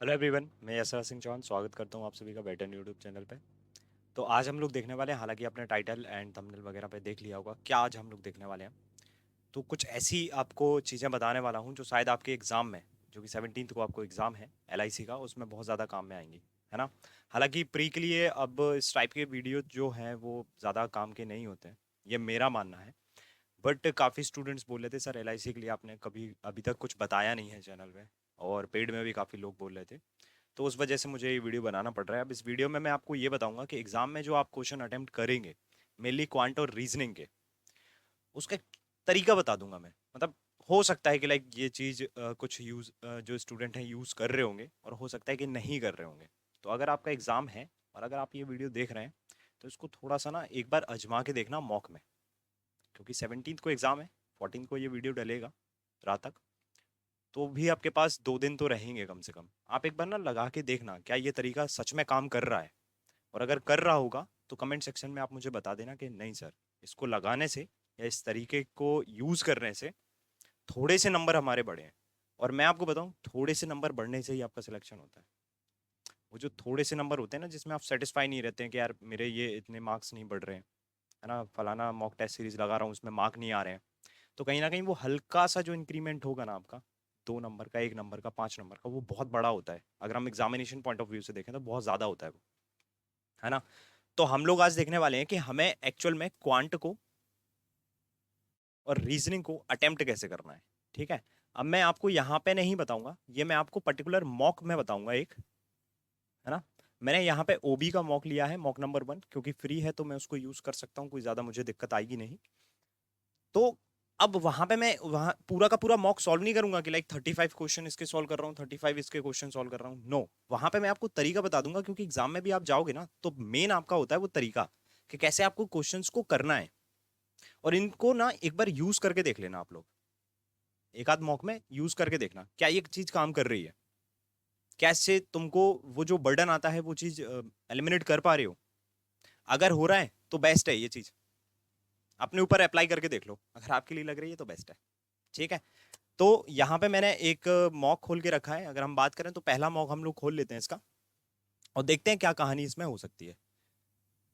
Hello everyone, मैं यशराज सिंह चौहान स्वागत करता हूँ आप सभी का बेटन यूट्यूब चैनल पे। तो आज हम लोग देखने वाले हैं, हालांकि आपने टाइटल एंड थंबनेल वगैरह पे देख लिया होगा क्या आज हम लोग देखने वाले हैं। तो कुछ ऐसी आपको चीज़ें बताने वाला हूँ जो शायद आपके एग्ज़ाम में, जो कि 17th को आपको एग्ज़ाम है एलआईसी का, उसमें बहुत ज़्यादा काम में आएंगी, है ना। हालांकि प्री के लिए अब इस टाइप के वीडियो जो हैं वो ज़्यादा काम के नहीं होते हैं, ये मेरा मानना है। बट काफ़ी स्टूडेंट्स बोल रहे थे सर एलआईसी के लिए आपने कभी अभी तक कुछ बताया नहीं है चैनल पे, और पेड में भी काफ़ी लोग बोल रहे थे। तो उस वजह से मुझे ये वीडियो बनाना पड़ रहा है। अब इस वीडियो में मैं आपको ये बताऊंगा कि एग्जाम में जो आप क्वेश्चन अटेम्प्ट करेंगे, मेनली क्वांट और रीजनिंग के, उसका एक तरीका बता दूंगा मैं। मतलब हो सकता है कि लाइक ये चीज़ कुछ यूज़ जो स्टूडेंट हैं यूज़ कर रहे होंगे, और हो सकता है कि नहीं कर रहे होंगे। तो अगर आपका एग्ज़ाम है और अगर आप ये वीडियो देख रहे हैं, तो इसको थोड़ा सा ना एक बार आजमा के देखना मॉक में, क्योंकि 17th को एग्ज़ाम है, 14th को ये वीडियो डलेगा रात तक। तो भी आपके पास 2 दिन तो रहेंगे कम से कम। आप एक बार ना लगा के देखना क्या ये तरीका सच में काम कर रहा है, और अगर कर रहा होगा तो कमेंट सेक्शन में आप मुझे बता देना कि नहीं सर, इसको लगाने से या इस तरीके को यूज़ करने से थोड़े से नंबर हमारे बढ़े हैं। और मैं आपको बताऊं, थोड़े से नंबर बढ़ने से ही आपका सिलेक्शन होता है। वो जो थोड़े से नंबर होते हैं ना, जिसमें आप सेटिस्फाई नहीं रहते हैं कि यार मेरे ये इतने मार्क्स नहीं बढ़ रहे हैं, है ना, फलाना मॉक टेस्ट सीरीज लगा रहा हूँ उसमें मार्क नहीं आ रहे हैं, तो कहीं ना कहीं वो हल्का सा जो इंक्रीमेंट होगा ना आपका, 2 नंबर का, 1 नंबर का, 5 नंबर का, वो बहुत बड़ा होता है। अगर हम एग्जामिनेशन पॉइंट ऑफ व्यू से देखें तो बहुत ज़्यादा होता है वो, है ना। तो हम लोग आज देखने वाले हैं कि हमें एक्चुअल में क्वांट को और रीजनिंग को अटेम्प्ट कैसे करना है। ठीक है। अब मैं आपको यहाँ पे नहीं बताऊंगा, ये मैं आपको पर्टिकुलर मॉक में बताऊंगा एक, है ना। मैंने यहाँ पे ओबी का मॉक लिया है, मॉक नंबर 1, क्योंकि फ्री है तो मैं उसको यूज कर सकता हूँ, कोई ज्यादा मुझे दिक्कत आएगी नहीं। तो अब वहां पे मैं वहां पूरा का पूरा मॉक सॉल्व नहीं करूंगा कि लाइक 35 क्वेश्चन इसके सॉल्व कर रहा हूँ, 35 इसके क्वेश्चन सॉल्व कर रहा हूँ, नो। वहां पे मैं आपको तरीका बता दूंगा, क्योंकि एग्जाम में भी आप जाओगे ना तो मेन आपका होता है वो तरीका, कि कैसे आपको क्वेश्चंस को करना है। और इनको ना एक बार यूज करके देख लेना आप लोग, एक आध मॉक में यूज करके देखना क्या ये चीज काम कर रही है, कैसे तुमको वो जो बर्डन आता है वो चीज एलिमिनेट कर पा रहे हो। अगर हो रहा है तो बेस्ट है ये चीज, अपने ऊपर अप्लाई करके देख लो, अगर आपके लिए लग रही है तो बेस्ट है। ठीक है। तो यहाँ पे मैंने एक मॉक खोल के रखा है, अगर हम बात करें तो पहला मॉक हम लोग खोल लेते हैं इसका, और देखते हैं क्या कहानी इसमें हो सकती है।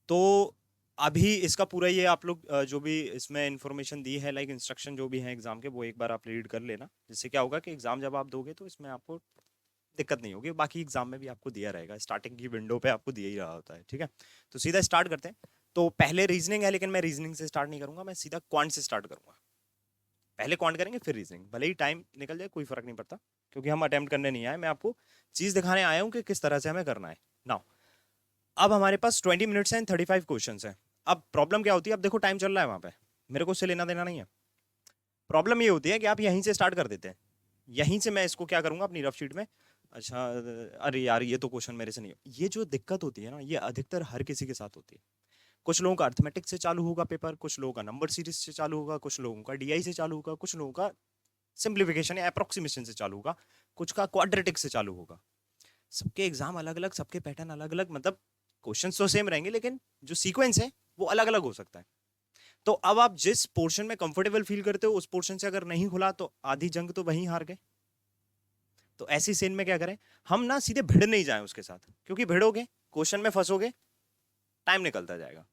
तो अभी इसका पूरा ये आप लोग जो भी इसमें इंफॉर्मेशन दी है, लाइक इंस्ट्रक्शन जो भी है एग्जाम के, वो एक बार आप रीड कर लेना, जिससे क्या होगा कि एग्जाम जब आप दोगे तो इसमें आपको दिक्कत नहीं होगी। बाकी एग्जाम में भी आपको दिया रहेगा, स्टार्टिंग की विंडो पे आपको दिया ही रहा होता है। ठीक है। तो सीधा स्टार्ट करते हैं। तो पहले रीजनिंग है, लेकिन मैं रीजनिंग से स्टार्ट नहीं करूंगा, मैं सीधा क्वांट से स्टार्ट करूंगा। पहले क्वांट करेंगे फिर रीजनिंग, भले ही टाइम निकल जाए कोई फर्क नहीं पड़ता, क्योंकि हम अटेम्प्ट करने नहीं आए, मैं आपको चीज दिखाने आया हूं कि किस तरह से हमें करना है। नाउ अब हमारे पास 20 मिनट्स हैं, 35 क्वेश्चन हैं। अब प्रॉब्लम क्या होती है, अब देखो टाइम चल रहा है वहां पे, मेरे को उससे लेना देना नहीं है। प्रॉब्लम ये होती है कि आप यहीं से स्टार्ट कर देते हैं, यहीं से मैं इसको क्या करूंगा अपनी रफ शीट में। अच्छा, अरे यार ये तो क्वेश्चन मेरे से नहीं हो, ये जो दिक्कत होती है ना, ये अधिकतर हर किसी के साथ होती है। कुछ लोगों का अर्थमेटिक से चालू होगा पेपर, कुछ लोगों का नंबर सीरीज से चालू होगा, कुछ लोगों का डीआई से चालू होगा, कुछ लोगों का सिंप्लीफिकेशन या अप्रोक्सीमेशन से चालू होगा, कुछ का क्वाड्रेटिक से चालू होगा। सबके एग्जाम अलग अलग, सबके पैटर्न अलग अलग, मतलब क्वेश्चंस तो सेम रहेंगे, लेकिन जो सीक्वेंस है वो अलग अलग हो सकता है। तो अब आप जिस पोर्शन में कंफर्टेबल फील करते हो उस पोर्शन से अगर नहीं खुला तो आधी जंग तो वहीं हार गए। तो ऐसी सीन में क्या करें, हम ना सीधे भिड़ नहीं जाए उसके साथ, क्योंकि भिड़ोगे क्वेश्चन में फंसोगे, टाइम निकलता जाएगा,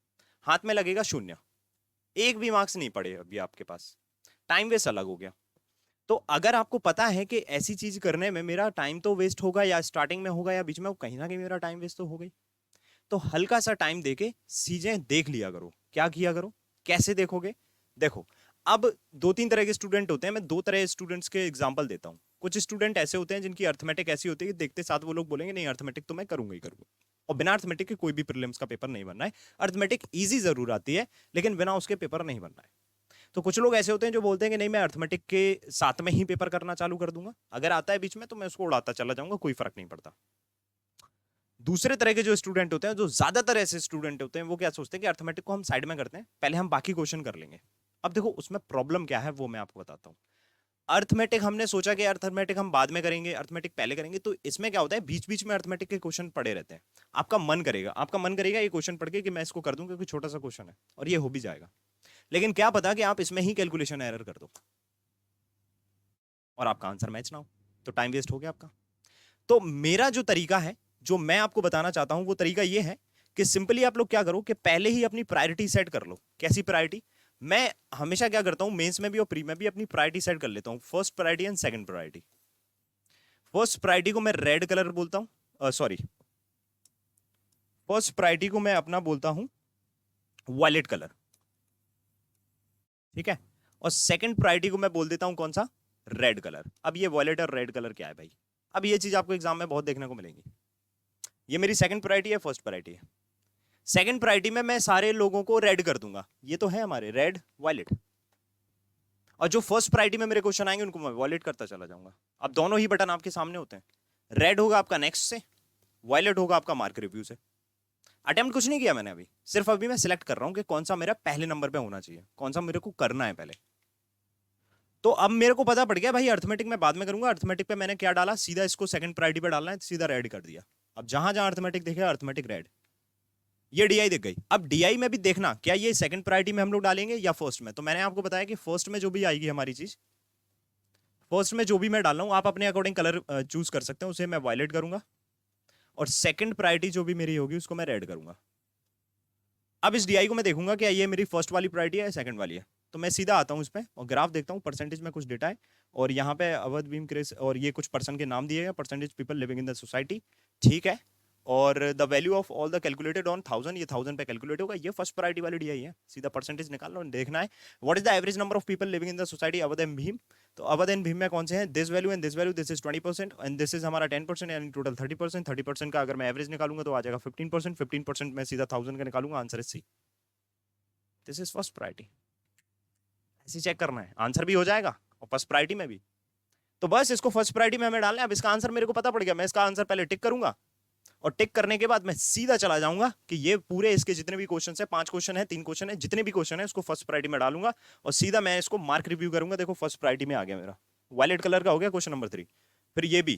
हाथ में लगेगा शून्य, एक भी मार्क्स नहीं पड़े अभी आपके पास, टाइम वेस्ट अलग हो गया। तो अगर आपको पता है कि ऐसी चीज करने में मेरा टाइम तो वेस्ट होगा, या स्टार्टिंग में होगा या बीच में, कहीं ना कहीं मेरा टाइम वेस्ट तो हो गई, तो हल्का सा टाइम देके चीजें देख लिया करो। क्या किया करो, कैसे देखोगे, देखो। अब 2-3 तरह के स्टूडेंट होते हैं, मैं 2 तरह स्टूडेंट्स के एग्जाम्पल देता हूँ। कुछ स्टूडेंट ऐसे होते हैं जिनकी अर्थमेटिक ऐसी होती है कि देखते साथ वो लोग बोलेंगे नहीं अर्थमेटिक तो मैं करूंगा ही करूंगा, और बिना अर्थमेटिक के कोई भी प्रीलिम्स का पेपर नहीं बनना है। अर्थमेटिक ईजी जरूर आती है, लेकिन बिना उसके पेपर नहीं बनना है। तो कुछ लोग ऐसे होते हैं जो बोलते हैं कि नहीं मैं अर्थमेटिक के साथ में ही पेपर करना चालू कर दूंगा, अगर आता है बीच में तो मैं उसको उड़ाता चला जाऊंगा, कोई फर्क नहीं पड़ता। दूसरे तरह के जो स्टूडेंट होते हैं, जो ज्यादातर ऐसे स्टूडेंट होते हैं, वो क्या सोचते हैं कि अर्थमेटिक को हम साइड में करते हैं, पहले हम बाकी क्वेश्चन कर लेंगे। अब देखो उसमें प्रॉब्लम क्या है वो मैं आपको बताता हूँ। अर्थमेटिक हमने सोचा कि अर्थमेटिक हम बाद में करेंगे, अर्थमेटिक पहले करेंगे, तो इसमें क्या होता है बीच बीच में अर्थमेटिक के क्वेश्चन पड़े रहते हैं। आपका मन करेगा ये क्वेश्चन पढ़ के कि मैं इसको कर दूं, क्योंकि छोटा सा क्वेश्चन है और ये हो भी जाएगा। लेकिन क्या पता कि आप इसमें ही कैलकुलेशन एरर कर दो और आपका आंसर मैच ना हो, तो टाइम वेस्ट हो गया आपका। तो मेरा जो तरीका है, जो मैं आपको बताना चाहता हूं, वो तरीका ये है कि सिंपली आप लोग क्या करो कि पहले ही अपनी प्रायोरिटी सेट कर लो। कैसी प्रायोरिटी? मैं हमेशा क्या करता हूं, मेंस में भी और प्री में भी अपनी प्रायोरिटी सेट कर लेता हूं, first priority and second priority. First priority को मैं रेड कलर बोलता हूं, सॉरी, फर्स्ट प्रायोरिटी को मैं अपना बोलता हूं वायलेट कलर, ठीक है। और सेकंड प्रायोरिटी को मैं बोल देता हूं कौन सा? Red colour. अब ये वायलेट और रेड कलर क्या है भाई? अब ये चीज आपको एग्जाम में बहुत देखने को मिलेंगी। ये मेरी सेकंड प्रायोरिटी है, फर्स्ट प्रायोरिटी है। सेकंड प्रायोरिटी में मैं सारे लोगों को रेड कर दूंगा, ये तो है हमारे रेड वायलेट। और जो फर्स्ट प्रायोरिटी में मेरे क्वेश्चन आएंगे उनको मैं वायलेट करता चला जाऊंगा। अब दोनों ही बटन आपके सामने होते हैं, रेड होगा आपका नेक्स्ट से, वायलेट होगा आपका मार्क रिव्यू से। अटेम्प्ट कुछ नहीं किया मैंने अभी, सिर्फ अभी मैं सिलेक्ट कर रहा हूं कि कौन सा मेरा पहले नंबर पे होना चाहिए, कौन सा मेरे को करना है पहले। तो अब मेरे को पता पड़ गया भाई, अर्थमेटिक में बाद में करूंगा। अर्थमेटिक पे मैंने क्या डाला, सीधा इसको सेकंड प्रायोरिटी पे डालना है, सीधा रेड कर दिया। अब जहां जहां अर्थमेटिक दिखे अर्थमेटिक रेड, ये डीआई दिख गई। अब डीआई में भी देखना क्या ये सेकंड प्रायोरिटी में हम लोग डालेंगे या फर्स्ट में। तो मैंने आपको बताया कि फर्स्ट में जो भी आएगी हमारी चीज, फर्स्ट में जो भी मैं डाल रहा हूं आप अपने अकॉर्डिंग कलर चूज कर सकते हैं, उसे मैं वायलेट करूंगा। और सेकंड प्रायोरिटी जो भी मेरी होगी उसको मैं रेड करूंगा। अब इस डीआई को मैं देखूंगा कि ये मेरी फर्स्ट वाली प्रायोरिटी है या सेकंड वाली है। तो मैं सीधा आता हूं इस पे और ग्राफ देखता हूं, परसेंटेज में कुछ डेटा है और यहाँ पे अवध भीम क्रेस और ये कुछ पर्सन के नाम दिए गए, percentage people living in the society, ठीक है। और the value of all the calculated on 1000, ये 1000 पे कैलकुलेट होगा। ये फर्स्ट प्रायोरिटी वाली डीआई है, सीधा परसेंटेज निकाल लो, देखना है what is the average number of people living in the society Awadh and Bhim. तो अवध एंड भीम में कौन से हैं, this value and this value, this is 20% and this is हमारा 10%, यानी टोटल 30%। 30% का अगर मैं एवरेज निकालूंगा तो आ जाएगा 15%। 15% में सीधा 1000 का निकालूंगा, answer is C. This is first priority. ऐसे चेक करना है, आंसर भी हो जाएगा और फर्स्ट प्रायोरिटी में भी। तो बस इसको फर्स्ट प्रायोरिटी में हमें डालना है। अब इसका आंसर मेरे को पता पड़ गया, मैं इसका आंसर पहले टिक करूंगा और टिक करने के बाद मैं सीधा चला जाऊंगा कि ये पूरे इसके जितने भी क्वेश्चन है, 5 क्वेश्चन है, 3 क्वेश्चन है, जितने भी क्वेश्चन है उसको फर्स्ट प्रायोरिटी में डालूंगा और सीधा मैं इसको मार्क रिव्यू करूंगा। देखो फर्स्ट प्रायोरिटी में आ गया मेरा, वायलेट कलर का हो गया क्वेश्चन नंबर 3। फिर ये भी,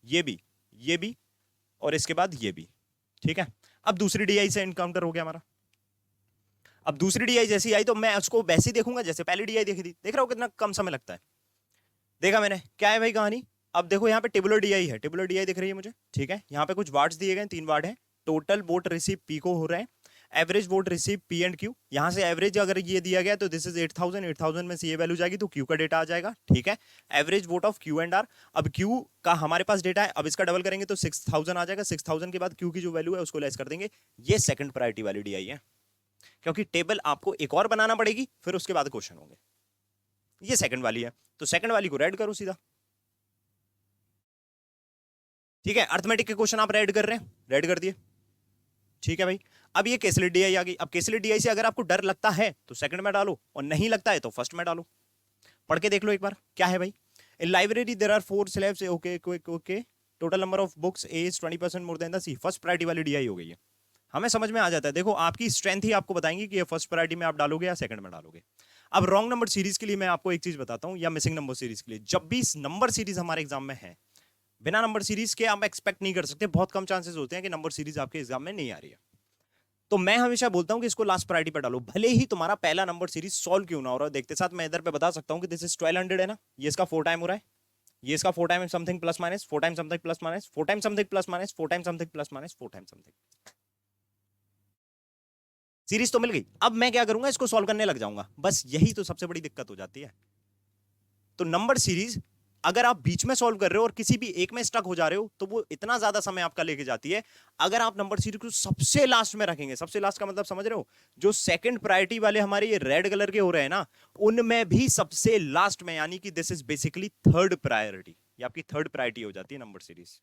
ये भी, ये भी और इसके बाद ये भी, ठीक है। अब दूसरी डीआई से एनकाउंटर हो गया हमारा। अब दूसरी डीआई जैसी आई तो मैं उसको वैसे ही देखूंगा जैसे पहली डीआई देखी थी। देख रहा हूं कितना कम समय लगता है। देखा मैंने, क्या है भाई कहानी। अब देखो यहाँ पे टेबुलर डीआई है, टेबुलर डीआई दिख रही है मुझे, ठीक है। यहाँ पे कुछ वार्ड्स दिए गए, 3 वार्ड हैं। टोटल वोट रिसीव पी को हो रहे हैं, average vote receive P and Q. यहाँ से एवरेज अगर ये दिया गया तो दिस इज 8000, 8000 में से ये वैल्यू जाएगी तो क्यू का डेटा आ जाएगा, ठीक है। Average vote of Q and R, अब क्यू का हमारे पास डेटा है, अब इसका डबल करेंगे तो 6000 आ जाएगा। 6000 के बाद क्यू की जो वैल्यू है उसको लेस कर देंगे। ये सेकंड प्रायोरिटी वाली डीआई है, क्योंकि टेबल आपको एक और बनाना पड़ेगी, फिर उसके बाद क्वेश्चन होंगे। ये सेकंड वाली है, तो सेकंड वाली को रेड करो सीधा, ठीक है। अर्थमेटिक के क्वेश्चन आप रेड कर रहे हैं, रेड कर दिए, ठीक है भाई। अब ये केसलेट डीआई आ गई। अब केसलेट डीआई से अगर आपको डर लगता है तो सेकंड में डालो और नहीं लगता है तो फर्स्ट में डालो। पढ़ के देख लो एक बार क्या है भाई। In library there are 4 slabs, okay okay, total number of books is 20% more than the C. First priority वाली डीआई हो गई है, हमें समझ में आ जाता है। देखो आपकी स्ट्रेंथ ही आपको बताएंगी कि ये फर्स्ट प्रायोरिटी में आप डालोगे या सेकंड में डालोगे। अब रॉन्ग नंबर सीरीज के लिए मैं आपको एक चीज बताता हूं, या मिसिंग नंबर सीरीज के लिए, जब भी नंबर सीरीज हमारे एग्जाम में है, बिना नंबर सीरीज के आप एक्सपेक्ट नहीं कर सकते, बहुत कम चांसेस होते हैं कि नंबर सीरीज आपके एग्जाम में नहीं आ रही है। तो मैं हमेशा बोलता हूं कि इसको लास्ट प्रायोरिटी पे डालो, भले ही तुम्हारा पहला नंबर सीरीज सॉल्व क्यों ना हो रहा है। देखते साथ मैं इधर पे बता सकता हूं कि दिस इज 1200 है ना, ये इसका 4 टाइम हो रहा है, ये इसका 4 time something plus minus, 4 time something plus minus, 4 time something plus minus, 4 time something plus minus, 4 time something. Series तो मिल गई। अब मैं क्या करूंगा, इसको सॉल्व करने लग जाऊंगा, बस यही तो सबसे बड़ी दिक्कत हो जाती है। तो नंबर सीरीज अगर आप बीच में सॉल्व कर रहे हो और किसी भी एक में स्टक हो जा रहे हो तो वो इतना ज्यादा समय आपका लेके जाती है। अगर आप नंबर सीरीज को सबसे लास्ट में रखेंगे, सबसे लास्ट का मतलब समझ रहे हो, जो सेकंड प्रायोरिटी वाले हमारे ये रेड कलर के हो रहे हैं ना, उनमें भी सबसे लास्ट में, यानी कि this is basically third priority, ये आपकी थर्ड प्रायोरिटी हो जाती है नंबर सीरीज।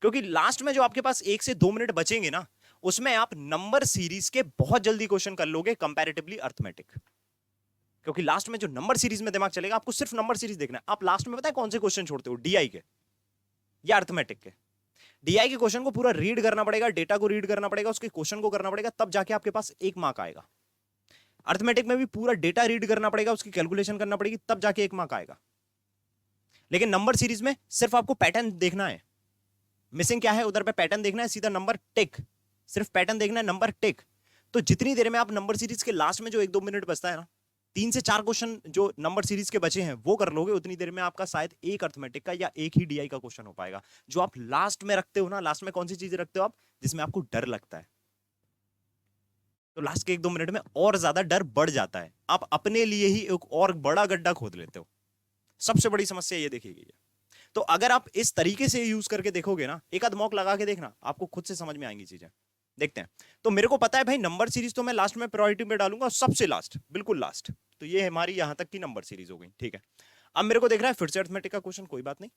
क्योंकि लास्ट में जो आपके पास 1 से 2 मिनट बचेंगे ना, उसमें आप नंबर सीरीज के बहुत जल्दी क्वेश्चन कर लोगे कंपैरेटिवली अर्थमेटिक। क्योंकि लास्ट में जो नंबर सीरीज में दिमाग चलेगा, आपको सिर्फ नंबर सीरीज देखना है। आप लास्ट में पता है कौन से क्वेश्चन छोड़ते हो, डीआई के या अर्थमेटिक के। डीआई के क्वेश्चन को पूरा रीड करना पड़ेगा, डेटा को रीड करना पड़ेगा, उसके क्वेश्चन को करना पड़ेगा, तब जाके आपके पास 1 मार्क आएगा। अर्थमेटिक में भी पूरा डेटा रीड करना पड़ेगा, उसकी कैलकुलेशन करना पड़ेगी, तब जाके 1 मार्क आएगा। लेकिन नंबर सीरीज में सिर्फ आपको पैटर्न देखना है। मिसिंग क्या है उधर पे, पैटर्न देखना है, सीधा नंबर टिक, सिर्फ पैटर्न देखना है, नंबर टिक। तो जितनी देर में आप नंबर सीरीज के लास्ट में जो 1-2 मिनट बचता है ना, 3 से 4 क्वेश्चन जो नंबर सीरीज के बचे हैं वो कर लोगे, उतनी देर में आपका शायद एक अर्थमेटिक का या एक ही डीआई का क्वेश्चन हो पाएगा। जो आप लास्ट में रखते हो ना, लास्ट में कौन सी चीज रखते हो आप, जिसमें आपको डर लगता है, तो लास्ट के 1-2 मिनट में और ज्यादा डर बढ़ जाता है, आप अपने लिए ही एक और बड़ा गड्ढा खोद लेते हो। सबसे बड़ी समस्या ये देखी गई है। तो अगर आप इस तरीके से यूज करके देखोगे ना, एक आध मॉक लगा के देखना, आपको खुद से समझ में आएंगी चीजें। देखते हैं। तो मेरे को पता है भाई नंबर सीरीज तो मैं लास्ट में प्रायोरिटी में डालूंगा, सबसे लास्ट, बिल्कुल लास्ट। तो ये हमारी यहां तक की नंबर सीरीज हो गई, ठीक है। अब मेरे को देख रहा है फिर से अर्थमेटिक का क्वेश्चन, कोई बात नहीं,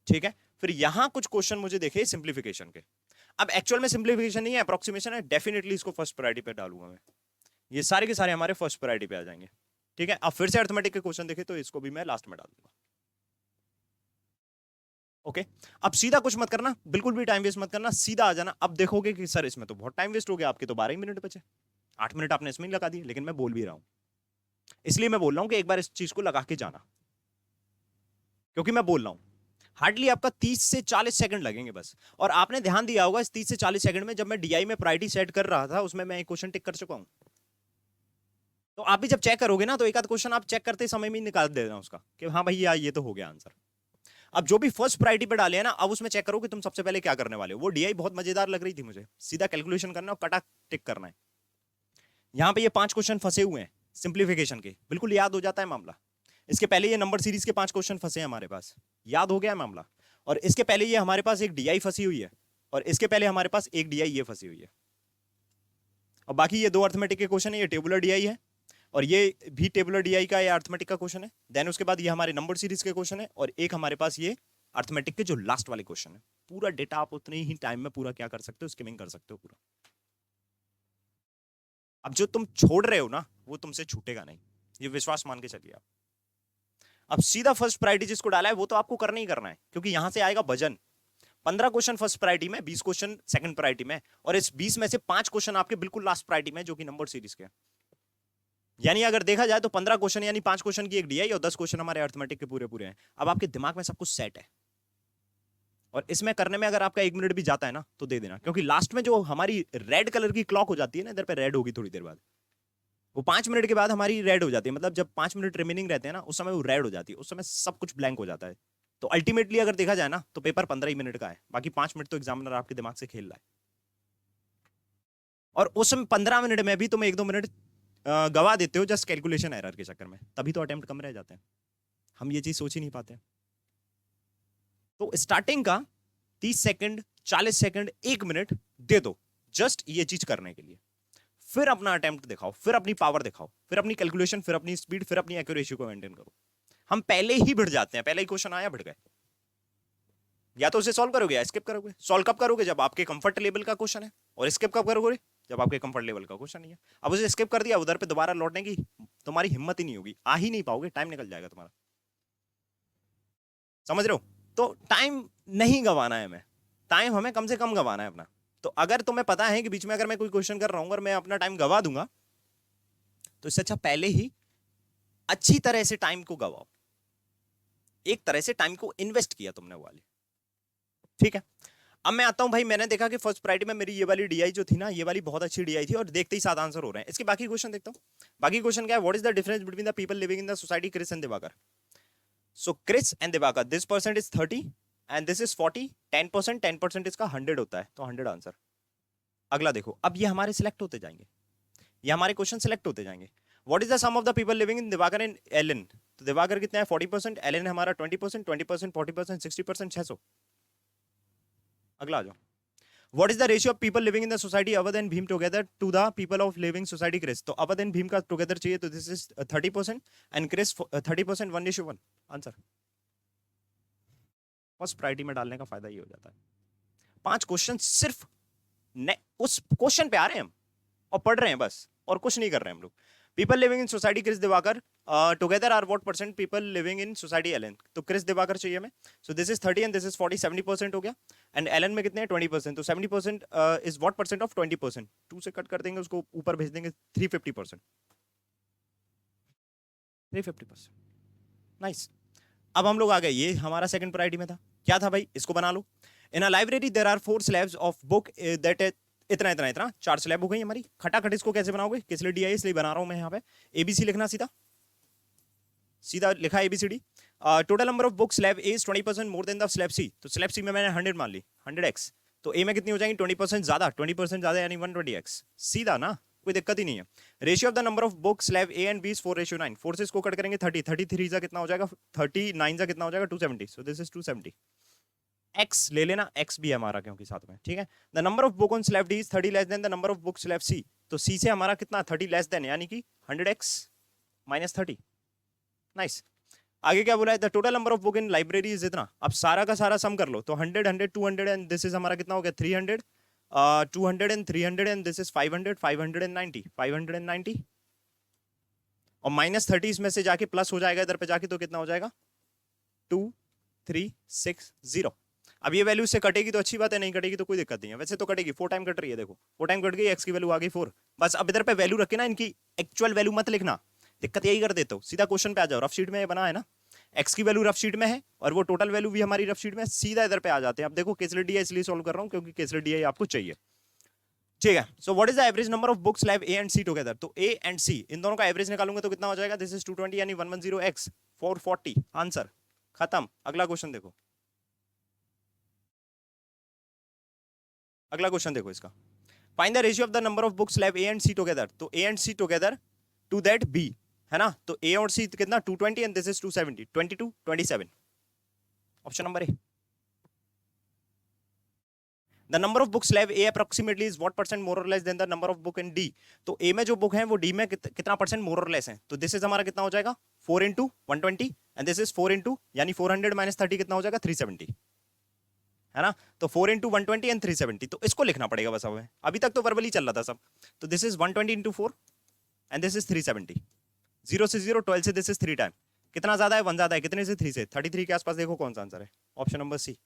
ठीक है। फिर यहां कुछ क्वेश्चन मुझे देखे सिंप्लीफिकेशन के। अब एक्चुअल में सिंप्लीफिकेशन नहीं है, अप्रोक्सीमेशन है, डेफिनेटली इसको फर्स्ट प्रायोरिटी पे डालूंगा मैं। ये सारे के सारे हमारे फर्स्ट प्रायोरिटी पे आ जाएंगे, ठीक है। अब फिर से अर्थमेटिक के क्वेश्चन देखे तो इसको भी मैं लास्ट में डाल दूंगा, ओके। अब सीधा कुछ मत करना, बिल्कुल भी टाइम वेस्ट मत करना, सीधा आ जाना। अब देखोगे कि सर इसमें तो बहुत टाइम वेस्ट हो गया, आपके तो 12 ही मिनट बचे, 8 मिनट आपने इसमें ही लगा दिए। लेकिन मैं बोल भी रहा हूं, इसलिए मैं बोल रहा हूं कि एक बार इस चीज को लगा के जाना, क्योंकि मैं बोल रहा हूं हार्डली आपका 30 से 40 सेकंड लगेंगे बस। और आपने ध्यान दिया होगा इस 30 से 40 सेकंड में, जब मैं डीआई में प्रायोरिटी सेट कर रहा था, उसमें मैं एक क्वेश्चन टिक कर चुका हूं। तो आप भी जब चेक करोगे ना, तो एक आध क्वेश्चन आप चेक करते समय में निकाल देना उसका कि हाँ भाई यार ये तो हो गया आंसर। अब जो भी फर्स्ट प्रायोरिटी पे डाले हैं ना, अब उसमें चेक करो कि तुम सबसे पहले क्या करने वाले हो। वो डीआई बहुत मजेदार लग रही थी मुझे, सीधा कैलकुलेशन करना और कटा टिक करना है। यहां पे ये 5 क्वेश्चन फंसे हुए हैं सिंप्लीफिकेशन के, बिल्कुल याद हो जाता है मामला। इसके पहले ये नंबर सीरीज के 5 क्वेश्चन फंसे हैं हमारे पास, याद हो गया है मामला। और इसके पहले ये हमारे पास एक डीआई फंसी हुई है, और इसके पहले हमारे पास एक डीआई ये फंसी हुई है। और बाकी ये 2 अर्थमेटिक के क्वेश्चन है, ये टेबुलर डीआई है, और ये भी टेबुलर डीआई का या अर्थमेटिक का क्वेश्चन है। देन उसके बाद ये हमारे नंबर सीरीज के क्वेश्चन है, और एक हमारे पास ये अर्थमेटिक के जो लास्ट वाले क्वेश्चन है। पूरा डेटा आप उतने ही टाइम में पूरा क्या कर सकते हो, स्किमिंग कर सकते हो पूरा। अब जो तुम छोड़ रहे हो ना, वो तुमसे छूटेगा नहीं, ये विश्वास मान के चलिए आप। अब सीधा फर्स्ट प्रायोरिटी जिसको डाला है वो तो आपको करना ही करना है, क्योंकि यहां से आएगा वजन। 15 क्वेश्चन फर्स्ट प्रायोरिटी में, 20 क्वेश्चन सेकंड प्रायोरिटी में, और इस 20 में से 5 क्वेश्चन आपके बिल्कुल लास्ट प्रायोरिटी में, जो कि नंबर सीरीज के। यानी अगर देखा जाए तो 15 क्वेश्चन यानी 5 क्वेश्चन की एक डीआई और 10 क्वेश्चन हमारे अर्थमेटिक के पूरे पूरे हैं। अब आपके दिमाग में सब कुछ सेट है, और इसमें करने में अगर आपका 1 मिनट भी जाता है ना, तो दे देना, क्योंकि लास्ट में जो हमारी रेड कलर की क्लॉक हो जाती है ना, इधर पे रेड होगी थोड़ी देर बाद, वो 5 मिनट के बाद हमारी रेड हो जाती है। मतलब जब 5 मिनट रिमेनिंग रहते हैं ना, उस समय वो रेड हो जाती है, उस समय सब कुछ ब्लैंक हो जाता है। तो अल्टीमेटली अगर देखा जाए ना, तो पेपर 15 ही मिनट का है, बाकी 5 मिनट तो एग्जामिनर आपके दिमाग से खेल रहा है। और उस समय 15 मिनट में भी तुम 1-2 मिनट गवा देते हो जस्ट कैलकुलेशन एरर के चक्कर में, तभी तो अटेम्प्ट कम रह जाते हैं। हम ये चीज सोच ही नहीं पाते। तो स्टार्टिंग का 30 सेकंड, 40 सेकंड, 1 मिनट दे दो जस्ट ये चीज करने के लिए। फिर अपना अटेम्प्ट दिखाओ, फिर अपनी पावर दिखाओ, फिर अपनी कैलकुलेशन, फिर अपनी स्पीड, फिर अपनी एक्यूरेसी को मेंटेन करो। हम पहले ही भिड़ जाते हैं, पहले ही क्वेश्चन आया भिड़ गए। या तो उसे सॉल्व करोगे या स्किप करोगे। सॉल्व कब करोगे, जब आपके कंफर्ट लेवल का क्वेश्चन है, और स्किप कब करोगे, जब आपके कंफर्ट लेवल का क्वेश्चन नहीं है। अब उसे स्किप कर दिया, उधर पे दोबारा लौटने की तुम्हारी हिम्मत ही नहीं होगी, आ ही नहीं पाओगे, टाइम निकल जाएगा तुम्हारा। समझ रहे हो? तो टाइम नहीं गंवाना है हमें, टाइम हमें कम से कम गंवाना है अपना। तो अगर तुम्हें पता है कि बीच में अगर मैं कोई क्वेश्चन कर रहा हूं और मैं अपना टाइम गंवा दूंगा, तो इससे अच्छा पहले ही अच्छी तरह से टाइम को गवाओ। एक तरह से टाइम को इन्वेस्ट किया तुमने वाली, ठीक है। अब मैं आता हूं भाई, मैंने देखा कि फर्स्ट प्रायोरिटी में मेरी ये वाली डीआई जो थी ना, ये वाली बहुत अच्छी डीआई थी, और देखते ही 7 आंसर हो रहे हैं। इसके बाकी क्वेश्चन देखता हूं। बाकी क्वेश्चन क्या है, what is the difference between the people living in the society Chris and Diwakar. So Chris and Diwakar, this percent is 30 and this is 40, 10% इसका 100 होता है, तो 100 आंसर। अगला देखो, अब ये हमारे सिलेक्ट होते जाएंगे, ये हमारे क्वेश्चन सिलेक्ट होते जाएंगे। What is the sum of the people living in Diwakar and Alan. तो दिवाकर कितना है 40%, एलन हमारा 20%, 20%, 40%, 60%, 600। अगला आ जाओ। What is the ratio of people living in the society other than Bhim together to the people of living society Chris? तो other than Bhim का together चाहिए, तो this is 30% and Chris 30%, 1:1 answer. First priority में डालने का फायदा ये हो जाता है। 5 क्वेश्चन सिर्फ उस क्वेश्चन पे आ रहे हैं हम और पढ़ रहे हैं बस, और कुछ नहीं कर रहे हैं हम लोग। People living in society Chris Diwakar together are what percent people living in society Alan. तो क्रिस दिवाकर चाहिए हमें, so this is 30 and this is 40, 70% हो गया। एंड एलन में कितने हैं 20%, तो 70% इज व्हाट परसेंट ऑफ 20%। 2 से कट कर देंगे, उसको ऊपर भेज देंगे 350%, 350%। नाइस। अब हम लोग आ गए, ये हमारा सेकंड प्रायोरिटी में था। क्या था भाई, इसको बना लो। In a library there are 4 slabs of book that इतना इतना इतना 4 स्लैब हो गई हमारी। खटाखट इसको कैसे बनाओगे, किस लिए डी आई इसलिए बना रहा हूं मैं यहाँ पे। एबीसी लिखना सीधा सीधा लिखा ABCD. Total number of book slab A is 20% more than the slab C. तो स्लैब सी में मैंने 100 मान ली, 100x। तो ए में कितनी हो जाएंगी 20% ज्यादा, 20% ज्यादा यानी 120x। सीधा ना, कोई दिक्कत ही नहीं है। Ratio of the number of book slab A and B is 4:9। 4 से इसको कट करेंगे 30, 33 जा कितना हो जाएगा 39 जा कितना हो जाएगा 270। सो दिस इज 270। x ले लेना, x भी है हमारा क्योंकि साथ में, ठीक है। The number of book on slab D is 30 less than the number of book slab C. तो सी से हमारा कितना 30 लेस देन यानी कि 100x माइनस 30। नाइस। आगे क्या बोला है, the total number of book in library is इतना। अब सारा का सारा सम कर लो तो 100 100 200 एंड दिस इज हमारा कितना हो गया 300, 200 एंड 300 एंड दिस इज 500 590 590 और माइनस 30 इसमें से जाके प्लस हो जाएगा इधर पे जाके, तो कितना हो जाएगा 2360। अब ये वैल्यू से कटेगी तो अच्छी बात है, नहीं कटेगी तो कोई दिक्कत नहीं है। वैसे तो कटेगी, 4 टाइम कट रही है, देखो 4 टाइम कट गई, एक्स की वैल्यू आ गई 4। बस अब इधर पे वैल्यू रखे ना, इनकी एक्चुअल वैल्यू मत लिखना, दिक्कत यही कर देते हो। सीधा क्वेश्चन पे आ जाओ, रफ शीट में बना है ना, एक्स की वैल्यू रफ शीट में है और वो टोटल वैल्यू भी हमारी रफ शीट में, सीधा इधर पे आ जाते हैं। अब देखो केसलेट डी इसलिए सॉल्व कर रहा हूं क्योंकि केसलेट डी आपको चाहिए, ठीक है। So what is the average number of books lab A and C together. तो ए एंड सी इन दोनों का एवरेज निकालूंगा तो कितना हो जाएगा, दिस इज 220 यानी 110x 440। आंसर खत्म। अगला क्वेश्चन देखो, अगला क्वेश्चन देखो इसका। Find the ratio of the number of books lab A and C together. तो A and C together to that B, है ना। तो ए और सी कितना 220 and this is 270, 22 27। Option number A. The number of books lab A approximately is what percent more और less than the number of book in D. तो A में जो book है वो डी में कितना परसेंट मोर और लेस है। तो दिस इज हमारा कितना हो जाएगा 4 into 120 and this is 4 into यानी 400 माइनस 30 कितना हो जाएगा 370, है ना। तो 4 इंटू 120 एंड 370, तो इसको लिखना पड़ेगा बस हमें। अभी तक तो वर्बली चल रहा था सब। तो this is 120 into 4 and this is 370। 0 से 0, 12 से दिस इज 3 टाइम। कितना ज्यादा है 1 ज्यादा है, कितने से 3 से 33 के आसपास। देखो कौन सा आंसर है, ऑप्शन नंबर सी।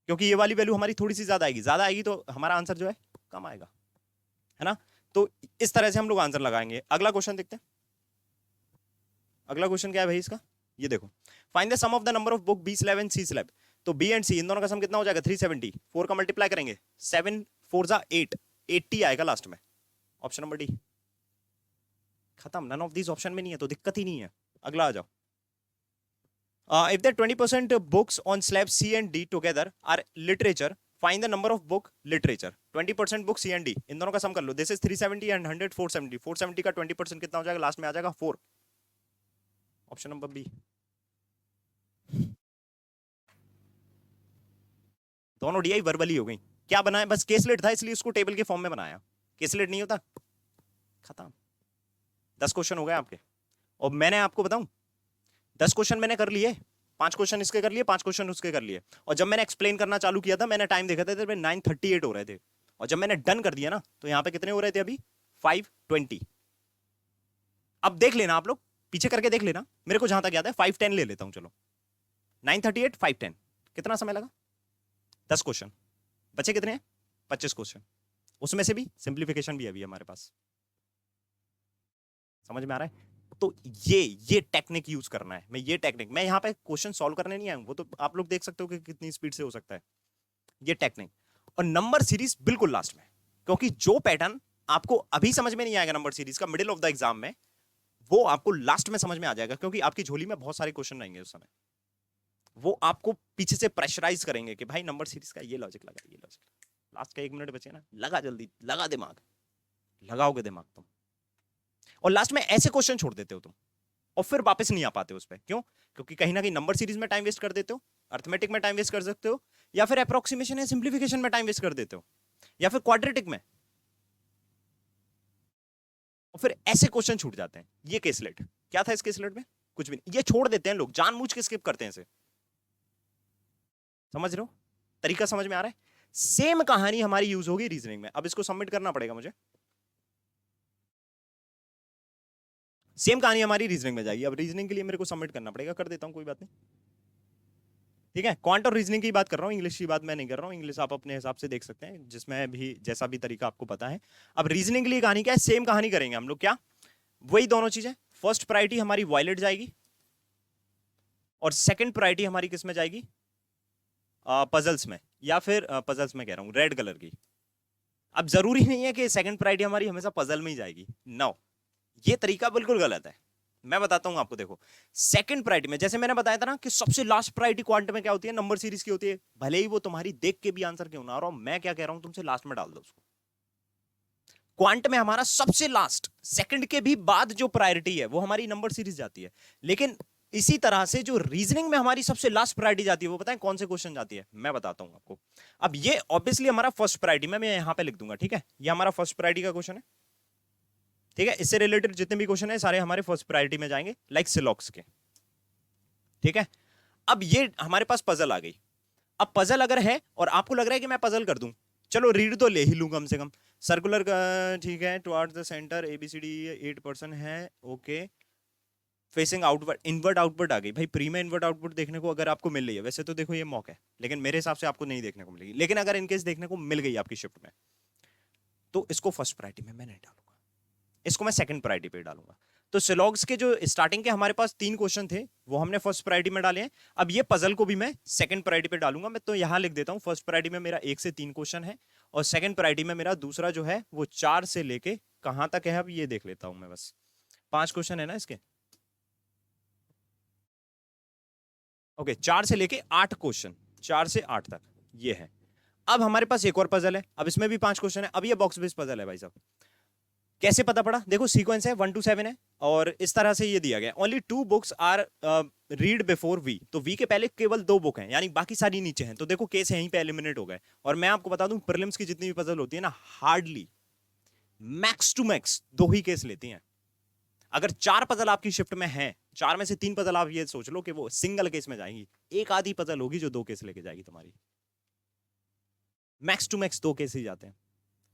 क्योंकि ये वाली वैल्यू हमारी थोड़ी सी ज्यादा आएगी तो हमारा आंसर जो है कम आएगा, है ना। तो इस तरह से हम लोग आंसर लगाएंगे। अगला क्वेश्चन देखते हैं। अगला क्वेश्चन क्या है भाई इसका, ये देखो। Find the sum of the number of book B slab and C slab. तो बी एंड सी इन दोनों का सम कितना हो जाएगा 370। 4 का मल्टीप्लाई करेंगे 7 4 जा 8, 80 आएगा लास्ट में। Option number D. खत्म। नन ऑफ दिस ऑप्शन में नहीं है तो दिक्कत ही नहीं है। अगला आ जाओ। If the 20% books on slab C and D together are literature, find the number of book literature. 20% book C and D इन दोनों का सम कर लो। This is 370 and 100 470। 470 का 20% कितना हो जाएगा, लास्ट में आ जाएगा 4। Option number B. दोनों डीआई वर्बली हो गई। क्या बनाया, बस केसलेट था इसलिए उसको टेबल के फॉर्म में बनाया। केसलेट नहीं होता, खत्म। 10 क्वेश्चन हो गए आपके। और मैंने आपको बताऊं 10 क्वेश्चन मैंने कर लिए, 5 क्वेश्चन इसके कर लिए, 5 क्वेश्चन उसके कर लिए। और जब मैंने एक्सप्लेन करना चालू किया था, मैंने टाइम देखा था तो 9:38 हो रहे थे। और जब मैंने डन कर दिया ना तो यहां पे कितने हो रहे थे अभी 5:20। अब देख लेना आप लोग, पीछे करके देख लेना। मेरे को जहां तक याद है 5:10 ले लेता हूं, चलो 9:38 5:10 कितना समय लगा, 10 क्वेश्चन बचे कितने हैं 25 क्वेश्चन। उसमें से भी सिंप्लीफिकेशन भी अभी हमारे पास। समझ में आ रहा है। तो ये टेक्निक यूज करना है। मैं यहाँ पे क्वेश्चन सॉल्व करने नहीं आया हूं, वो तो आप लोग देख सकते हो कि कितनी स्पीड से हो सकता है ये टेक्निक। और नंबर सीरीज बिल्कुल लास्ट में, क्योंकि जो पैटर्न आपको अभी समझ में नहीं आएगा नंबर सीरीज का मिडिल ऑफ द एग्जाम में, वो आपको लास्ट में समझ में आ जाएगा। क्योंकि आपकी झोली में बहुत सारे क्वेश्चन रहेंगे उस समय, वो आपको पीछे से प्रेशराइज करेंगे कि भाई नंबर सीरीज का ये लॉजिक लगा, ये लॉजिक। लास्ट का 1 मिनट बचे ना, लगा जल्दी, लगा दिमाग, लगाओगे दिमाग तुम। और लास्ट में ऐसे क्वेश्चन छोड़ देते हो तुम और फिर वापस नहीं आ पाते उस पर। क्यों? क्योंकि कहीं ना कहीं नंबर सीरीज में टाइम वेस्ट कर देते हो, अर्थमेटिक में टाइम वेस्ट कर सकते हो, या फिर अप्रोक्सीमेशन या सिंप्लीफिकेशन में टाइम वेस्ट कर देते हो, या फिर क्वाड्रेटिक में। और फिर ऐसे क्वेश्चन छूट जाते हैं। ये केसलेट क्या था, इस केसलेट में कुछ भी नहीं, ये छोड़ देते हैं लोग, जानबूझ के स्किप करते हैं इसे। समझ रहे हो तरीका, समझ में आ रहा है। सेम कहानी हमारी यूज होगी रीजनिंग में। अब इसको सबमिट करना पड़ेगा मुझे, सेम कहानी हमारी रीजनिंग में जाएगी। अब रीजनिंग के लिए मेरे को सबमिट करना पड़ेगा, कर देता हूं कोई बात नहीं, ठीक है। क्वांट और रीजनिंग की बात कर रहा हूं, इंग्लिश की बात मैं नहीं कर रहा हूं। इंग्लिश आप अपने हिसाब से देख सकते हैं, जिसमें भी जैसा भी तरीका आपको पता है। अब रीजनिंग के लिए कहानी क्या है, सेम कहानी करेंगे हम लोग। क्या? वही दोनों चीजें। फर्स्ट प्रायोरिटी हमारी वॉयलेट जाएगी और सेकंड प्रायोरिटी हमारी किस में जाएगी, पजल्स में, या फिर पजल्स में कह रहा हूं रेड कलर की, अब जरूरी नहीं है कि सेकंड प्रायोरिटी हमारी हमेशा पजल में ही जाएगी, नो, ये तरीका बिल्कुल गलत है। मैं बताता हूं आपको, देखो सेकंड प्रायोरिटी में जैसे मैंने बताया था ना कि सबसे लास्ट प्रायोरिटी क्वांट में क्या होती है, नंबर सीरीज की होती है, भले ही वो तुम्हारी देख के भी आंसर क्यों ना आ रहा हो, मैं क्या कह रहा हूं तुमसे लास्ट में डाल दो उसको। क्वांट में हमारा सबसे लास्ट सेकंड के भी बाद जो प्रायोरिटी है वो हमारी नंबर सीरीज जाती है, लेकिन इसी तरह से जो रीजनिंग में हमारी सबसे लास्ट प्रायोरिटी जाती है वो पता है कौन से क्वेश्चन जाती है, मैं बताता हूं आपको। अब ये ऑब्वियसली हमारा फर्स्ट प्रायोरिटी में मैं यहां पे लिख दूंगा, ठीक है, ये हमारा फर्स्ट प्रायोरिटी का क्वेश्चन है, ठीक है, इससे रिलेटेड जितने भी क्वेश्चन है सारे हमारे फर्स्ट प्रायोरिटी में जाएंगे, लाइक सिलॉक्स के, ठीक है। अब ये हमारे पास पजल आ गई। अब पजल अगर है और आपको लग रहा है कि मैं पजल कर दूं, चलो रीड तो ले ही लूं कम से कम, सर्कुलर का ठीक है, टुवर्ड्स द सेंटर एबीसीडी 8% है, okay, facing outward, inward outward आ गई भाई, प्री में इनवर्ट आउटवर्ड देखने को अगर आपको मिल रही है, वैसे तो देखो ये मॉक है, लेकिन मेरे हिसाब से आपको नहीं देखने को मिलेगी, लेकिन अगर इनकेस देखने को मिल गई आपकी शिफ्ट में, तो इसको फर्स्ट प्रायोरिटी में मैं नहीं डालूंगा, इसको मैं सेकंड प्रायोरिटी पे डालूंगा। तो सिलॉग्स के जो स्टार्टिंग के हमारे पास 3 क्वेश्चन थे वो हमने फर्स्ट प्रायोरिटी में डाले हैं, अब ये पजल को भी मैं सेकंड प्रायोरिटी पे डालूंगा। मैं तो यहां लिख देता हूं फर्स्ट प्रायोरिटी में मेरा 1 से 3 क्वेश्चन है, और सेकंड प्रायोरिटी में मेरा दूसरा जो है वो 4 से लेके कहां तक है, अब ये देख लेता हूं मैं, बस 5 क्वेश्चन है ना इसके, ओके, 4 से लेके 8 क्वेश्चन, 4 से 8 तक ये है। अब हमारे पास एक और पजल है, अब इसमें भी 5 क्वेश्चन है, अब ये बॉक्स बेस्ड पजल है भाई साहब। कैसे पता पड़ा, देखो सीक्वेंस है 1 to 7 है, और इस तरह से ये दिया गया, only 2 books are read before V, तो वी के पहले केवल 2 बुक हैं, यानी बाकी सारी नीचे हैं, तो देखो केस यहीं पे एलिमिनेट हो गए। और मैं आपको बता दूं प्रीलिम्स की जितनी भी पजल होती है ना, हार्डली मैक्स टू मैक्स 2 ही केस लेती हैं। अगर 4 पजल आपकी शिफ्ट में है, 4 में से 3 पजल आप ये सोच लो कि वो सिंगल केस में जाएंगी, एक आधी पजल होगी जो 2 केस लेके जाएगी तुम्हारी, मैक्स टू मैक्स 2 केस ही जाते हैं।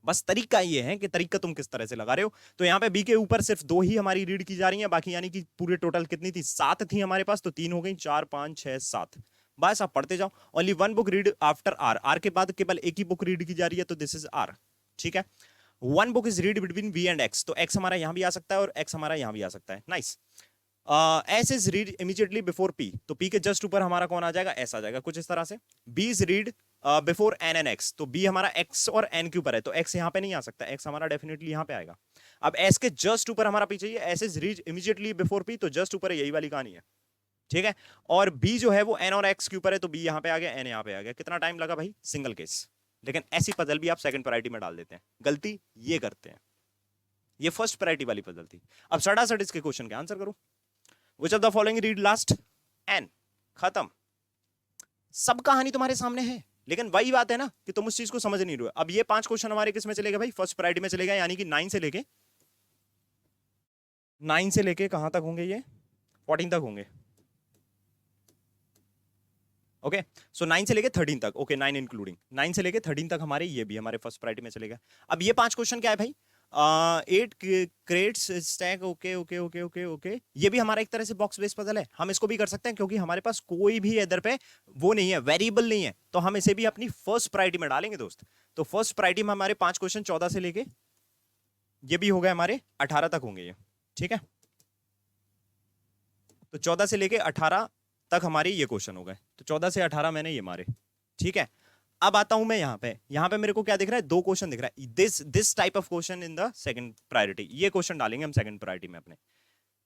बस तरीका ये है कि तरीका तुम किस तरह से लगा रहे हो। तो यहाँ पे बी के ऊपर सिर्फ 2 ही हमारी रीड की जा रही है, बाकी यानी कि पूरे टोटल कितनी थी, 7 थी हमारे पास, तो 3 हो गई, 4 5 6 7, बस आप पढ़ते जाओ। Only 1 book read after R, R के बाद केवल एक ही बुक रीड की जा रही है, तो दिस इज आर, ठीक है। 1 book is read between V and X, तो एक्स हमारा यहां भी आ सकता है और एक्स हमारा यहां भी आ सकता है, nice. S is read immediately before P, तो पी के जस्ट ऊपर हमारा कौन आ जाएगा, एस आ जाएगा, कुछ इस तरह से। B is read before N and X, तो बी हमारा एक्स और एन के ऊपर है, तो एक्स यहाँ पे नहीं आ सकता, एक्स हमारा डेफिनेटली यहाँ पे आएगा। अब एस के जस्ट ऊपर हमारा पी चाहिए, S is read immediately before P, तो जस्ट ऊपर यही वाली कहानी है, ठीक है। और बी जो है वो एन और एक्स के ऊपर है, तो बी यहाँ पे आ गया, एन यहाँ पे आ गया, कितना टाइम लगा भाई, सिंगल केस। लेकिन ऐसी पजल भी आप सेकंड प्रायोरिटी में डाल देते हैं, गलती ये करते हैं, ये फर्स्ट प्रायोरिटी वाली पजल थी। अब सटासट इसके क्वेश्चन के आंसर करो। Which of the following read last? N, खत्म, सब कहानी तुम्हारे सामने है। लेकिन वही बात है ना कि तुम उस चीज को समझ नहीं रहे हो। अब ये 5 क्वेश्चन हमारे किस में चलेगा भाई, फर्स्ट प्रायोरिटी में चलेगा, यानी कि 9 से लेके कहां तक होंगे, ये 14 तक होंगे, ओके। सो 9 से लेके 13 तक, ओके 9 इंक्लूडिंग, 9 से लेके 13 तक हमारे ये भी हमारे फर्स्ट प्रायोरिटी में चलेगा। अब ये 5 क्वेश्चन क्या है भाई, 8 crates stack, okay okay okay okay okay, ये भी हमारा एक तरह से बॉक्स बेस्ड पजल है, हम इसको भी कर सकते हैं क्योंकि हमारे पास कोई भी इधर पे वो नहीं है, वेरिएबल नहीं है, तो हम इसे भी अपनी फर्स्ट प्रायोरिटी में डालेंगे दोस्त। तो फर्स्ट प्रायोरिटी में हमारे 5 क्वेश्चन 14 से लेके ये भी हो गए हमारे 18 तक होंगे ये, ठीक है। तो 14 से लेके 18 तक हमारे ये क्वेश्चन हो गए, तो 14 से 18 मैंने ये मारे, ठीक है। अब आता हूं मैं यहाँ पे मेरे को क्या दिख रहा है, 2 क्वेश्चन दिख रहा है, this type of question in the second priority, ये क्वेश्चन डालेंगे हम सेकंड प्रायोरिटी में अपने,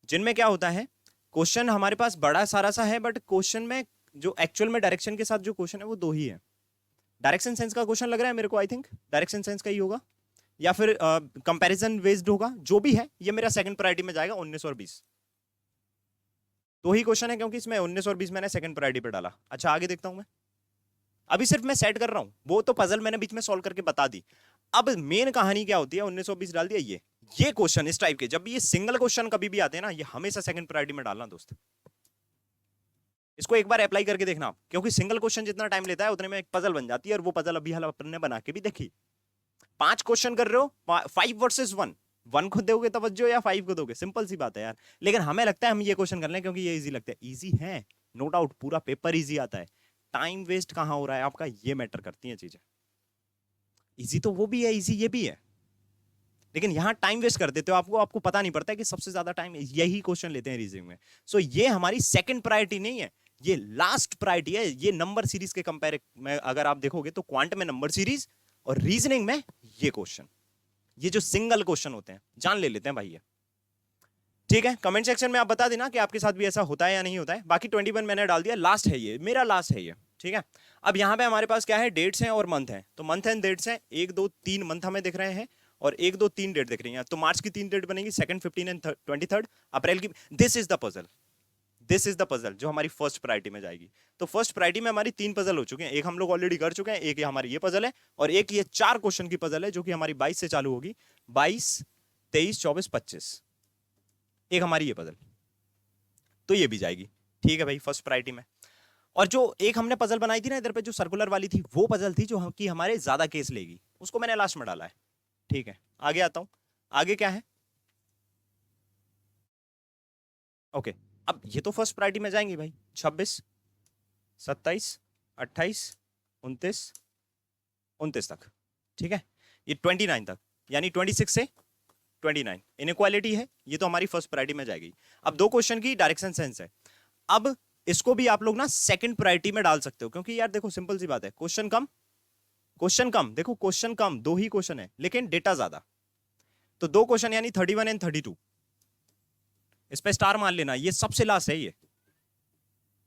जिनमें क्या होता है, क्वेश्चन हमारे पास बड़ा सारा सा है, बट क्वेश्चन में जो एक्चुअल में डायरेक्शन के साथ जो क्वेश्चन है वो 2 ही है। डायरेक्शन सेंस का क्वेश्चन लग रहा है मेरे को, आई थिंक डायरेक्शन सेंस का ही होगा, या फिर कंपेरिजन बेस्ड होगा, जो भी है ये मेरा सेकंड प्रायोरिटी में जाएगा। 19 और 20 2 ही क्वेश्चन है, क्योंकि इसमें 19 और 20 मैंने सेकंड प्रायोरिटी पे डाला। अच्छा आगे देखता हूं मैं, अभी सिर्फ मैं सेट कर रहा हूं, वो तो पजल मैंने बीच में सॉल्व करके बता दी। अब मेन कहानी क्या होती है, 1920 डाल दिया, ये क्वेश्चन इस टाइप के, जब ये सिंगल क्वेश्चन कभी भी आते हैं ना, ये हमेशा सेकंड प्रायोरिटी में डालना दोस्त। इसको एक बार अप्लाई करके देखना, क्योंकि सिंगल क्वेश्चन जितना टाइम लेता है उतने में एक पजल बन जाती है, और वो पजल अभी हाल अपन ने बना के भी देखी। 5 क्वेश्चन कर रहे हो, 5 वर्सेस 1, 1 को दोगे तवज्जो या 5 को दोगे, सिंपल सी बात है यार। लेकिन हमें लगता है हम ये क्वेश्चन कर लें क्योंकि ये इजी लगता है, इजी है नो डाउट, पूरा पेपर इजी आता है, टाइम वेस्ट कहां हो रहा है आपका, ये मैटर करती हैं चीजें। इजी तो वो भी है, इजी ये भी है, लेकिन यहां टाइम वेस्ट कर देते हो, आपको पता नहीं पड़ता है कि सबसे ज्यादा टाइम यही क्वेश्चन लेते हैं रीजनिंग में। सो ये हमारी सेकंड प्रायोरिटी नहीं है, ये लास्ट प्रायोरिटी है। ये नंबर सीरीज के कंपेयर में अगर आप देखोगे तो क्वांट में नंबर सीरीज और रीजनिंग में ये क्वेश्चन, ये जो सिंगल क्वेश्चन होते हैं, जान ले लेते हैं भाई ये। ठीक है, कमेंट सेक्शन में आप बता देना कि आपके साथ भी ऐसा होता है या नहीं होता है। बाकी 21 मैंने डाल दिया, लास्ट है ये, मेरा लास्ट है ये। ठीक है, अब यहाँ पे हमारे पास क्या है, डेट्स हैं और मंथ हैं। तो मंथ एंड डेट्स हैं, 1 2 3 मंथ हमें दिख रहे हैं और 1 2 3 डेट दिख रही है। तो मार्च की 3 डेट बनेगी, 2nd 15 एंड 23rd। अप्रैल की, this is the puzzle, this is the puzzle जो हमारी फर्स्ट प्रायोरिटी में जाएगी। तो फर्स्ट प्रायोरिटी में हमारी 3 पजल हो चुके हैं, एक हम लोग ऑलरेडी कर चुके हैं, एक हमारी ये पजल है और एक ये 4 क्वेश्चन की पजल है जो कि हमारी 22 से चालू होगी, 22 23 24 25, एक हमारी ये पजल, तो ये भी जाएगी। ठीक है भाई, फर्स्ट प्रायोरिटी में। और जो एक हमने पजल बनाई थी ना इधर पे, जो सर्कुलर वाली थी, वो पजल थी जो कि हमारे ज्यादा केस लेगी, उसको मैंने लास्ट में डाला है। ठीक है, आगे आता हूं। आगे क्या है, ओके, अब ये तो फर्स्ट प्रायोरिटी में जाएंगी भाई, 26 27 28 29 29 तक। ठीक है, ये 29 तक, यानी 26 से 29 इनइक्वालिटी है, ये तो हमारी फर्स्ट प्रायोरिटी में जाएगी। अब 2 क्वेश्चन की डायरेक्शन सेंस है। अब इसको भी आप लोग ना सेकंड प्रायोरिटी में डाल सकते हो, क्योंकि यार देखो सिंपल सी बात है, क्वेश्चन कम, देखो क्वेश्चन कम, 2 ही क्वेश्चन है लेकिन डेटा ज्यादा। तो 2 क्वेश्चन यानी 31 एंड 32, इस पे स्टार मान लेना, ये सबसे लास्ट है। ये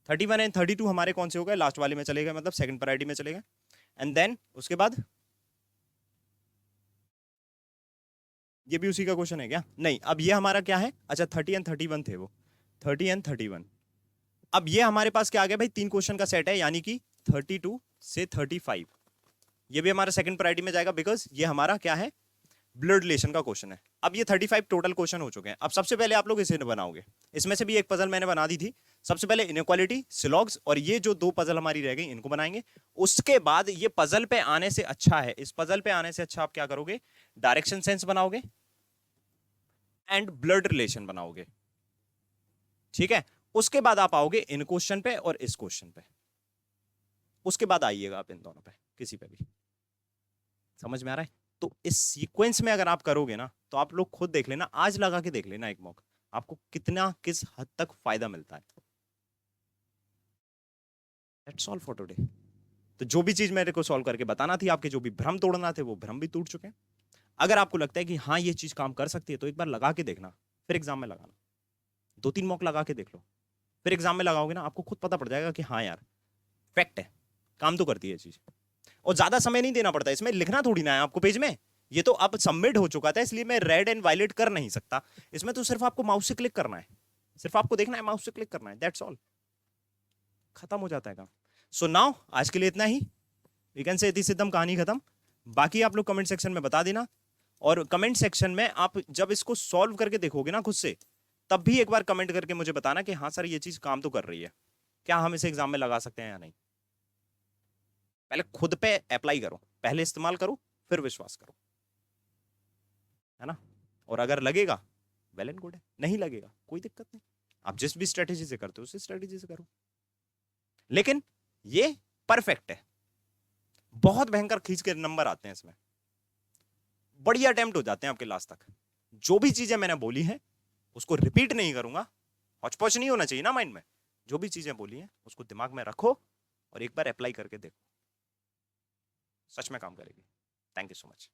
31 एंड 32 हमारे कौन से हो गए, लास्ट वाले में चले गए, मतलब सेकंड प्रायोरिटी में चले गए। एंड देन उसके बाद ये भी उसी का क्वेश्चन है क्या, नहीं, अब ये हमारा क्या है, अच्छा 30 एंड 31 थे वो, 30 एंड 31। अब ये हमारे पास क्या आ गया भाई, 3 क्वेश्चन का सेट है, यानी कि 32 से 35, ये भी हमारा सेकंड प्रायोरिटी में जाएगा, बिकॉज ये हमारा क्या है, ब्लड रिलेशन का क्वेश्चन है। अब ये 35 टोटल क्वेश्चन हो चुके हैं। अब सबसे पहले आप लोग इसे बनाओगे, इसमें से भी एक पजल मैंने बना दी थी। सबसे पहले इनइक्वालिटी, सिलॉग्स और ये जो 2 पजल हमारी रह गई, इनको बनाएंगे। उसके बाद ये पजल पे आने से अच्छा है, इस पजल पे आने से अच्छा आप क्या करोगे, डायरेक्शन सेंस बनाओगे एंड ब्लड रिलेशन बनाओगे। ठीक है, उसके बाद आप आओगे इन क्वेश्चन पे और इस क्वेश्चन पे, उसके बाद आइएगा आप इन दोनों पे, किसी पे भी। समझ में आ रहा है? तो इस सीक्वेंस में अगर आप करोगे ना, तो आप लोग खुद देख लेना, आज लगा के देख लेना एक मॉक, आपको कितना किस हद तक फायदा मिलता है। That's all for today. तो जो भी चीज मेरे को सॉल्व करके बताना थी, आपके जो भी भ्रम तोड़ना थे, वो भ्रम भी टूट चुके हैं। अगर आपको लगता है कि हाँ ये चीज काम कर सकती है, तो एक बार लगा के देखना, फिर एग्जाम में लगाना। 2-3 मॉक लगा के देख लो, फिर एग्जाम में लगाओगे ना, आपको खुद पता पड़ जाएगा कि हाँ यार फैक्ट है, काम तो करती है चीज। और ज्यादा समय नहीं देना पड़ता, इसमें लिखना थोड़ी ना है आपको पेज में, ये तो अब सबमिट हो चुका था, इसलिए मैं रेड एंड वायलेट कर नहीं सकता। इसमें तो सिर्फ आपको माउस से क्लिक करना है, सिर्फ आपको देखना है, माउस से क्लिक करना है, दैट्स ऑल, खत्म हो जाता है काम। सो नाउ आज के लिए इतना ही, वी कैन से इति सिद्धम, कहानी खत्म। बाकी आप लोग कमेंट सेक्शन में बता देना, और कमेंट सेक्शन में आप जब इसको सॉल्व करके देखोगे ना खुद से, तब भी एक बार कमेंट करके मुझे बताना कि हाँ सर ये चीज काम तो कर रही है, क्या हम इसे एग्जाम में लगा सकते हैं या नहीं। पहले खुद पे अप्लाई करो, पहले इस्तेमाल करो, फिर विश्वास करो, है ना। और अगर लगेगा वेल एंड गुड है, नहीं लगेगा कोई दिक्कत नहीं, आप जिस भी स्ट्रेटेजी से करते हो उसी स्ट्रेटेजी से करो। लेकिन ये परफेक्ट है, बहुत भयंकर खींच के नंबर आते हैं इसमें, बढ़िया अटेम्प्ट हो जाते हैं आपके लास्ट तक। जो भी चीजें मैंने बोली हैं उसको रिपीट नहीं करूंगा, हौच-पौच नहीं होना चाहिए ना माइंड में। जो भी चीजें बोली हैं उसको दिमाग में रखो और एक बार अप्लाई करके देखो, सच में काम करेगी। Thank you so much.